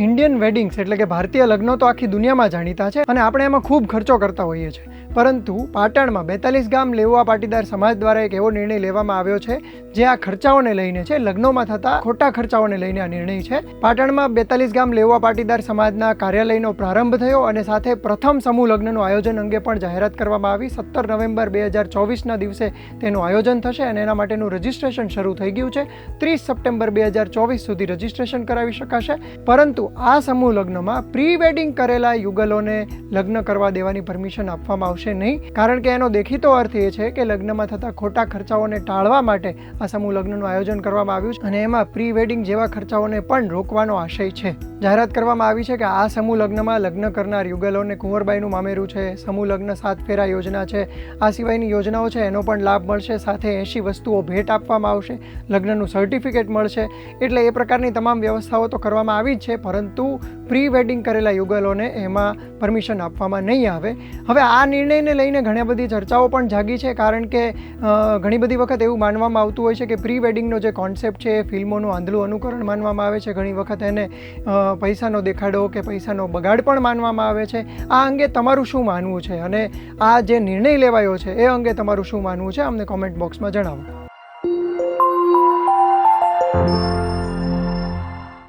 Indian weddings એટલે કે ભારતીય લગ્નો તો આખી દુનિયામાં જાણીતા છે અને આપણે એમાં ખૂબ ખર્ચો કરતા હોઈએ છીએ, પરંતુ પાટણમાં 42 ગામ લેઉવા પાટીદાર સમાજ દ્વારા એક એવો નિર્ણય લેવામાં આવ્યો છે જે આ ખર્ચાઓને લઈને છે, લગ્નોમાં થતા ખોટા ખર્ચાઓને લઈને આ નિર્ણય છે. પાટણમાં 42 ગામ લેઉવા પાટીદાર સમાજના કાર્યાલયનો પ્રારંભ થયો અને સાથે પ્રથમ સમૂહ લગ્નનું આયોજન અંગે પણ જાહેરાત કરવામાં આવી. 17 નવેમ્બર 2024ના દિવસે તેનું આયોજન થશે અને એના માટેનું રજિસ્ટ્રેશન શરૂ થઈ ગયું છે. 30 સપ્ટેમ્બર 2024 સુધી રજિસ્ટ્રેશન કરાવી શકાશે, પરંતુ આ સમૂહ લગ્નમાં પ્રી વેડિંગ કરેલા યુગલોને લગ્ન કરવા દેવાની પરમિશન આપવામાં આવશે નહીં, કારણ કે એનો દેખીતો અર્થ એ છે કે લગ્નમાં થતા ખોટા ખર્ચાઓને ટાળવા માટે આ સમૂહ લગ્નનું આયોજન કરવામાં આવ્યું છે અને એમાં પ્રી વેડિંગ જેવા ખર્ચાઓને પણ રોકવાનો આશય છે. જાહેરાત કરવામાં આવી છે કે આ સમૂહ લગ્નમાં લગ્ન કરનાર યુગલોને કુંવરબાઈનું મામેરું છે, સમૂહ લગ્ન 7 ફેરા યોજના છે, આ સિવાયની યોજનાઓ છે એનો પણ લાભ મળશે. સાથે 80 વસ્તુઓ ભેટ આપવામાં આવશે, લગ્નનું સર્ટિફિકેટ મળશે. એટલે એ પ્રકારની તમામ વ્યવસ્થાઓ તો કરવામાં આવી જ છે, પરંતુ પ્રી વેડિંગ કરેલા યુગલોને એમાં પરમિશન આપવામાં નહીં આવે. હવે આ નિર્ણયને લઈને ઘણી બધી ચર્ચાઓ પણ જાગી છે, કારણ કે ઘણી બધી વખત એવું માનવામાં આવતું હોય છે કે પ્રી વેડિંગનો જે કોન્સેપ્ટ છે એ ફિલ્મોનું આંધળું અનુકરણ માનવામાં આવે છે. ઘણી વખત એને પૈસાનો દેખાડો કે પૈસાનો બગાડ પણ માનવામાં આવે છે. આ અંગે તમારું શું માનવું છે અને આ જે નિર્ણય લેવાયો છે એ અંગે તમારું શું માનવું છે, અમને કોમેન્ટ બોક્સમાં જણાવો.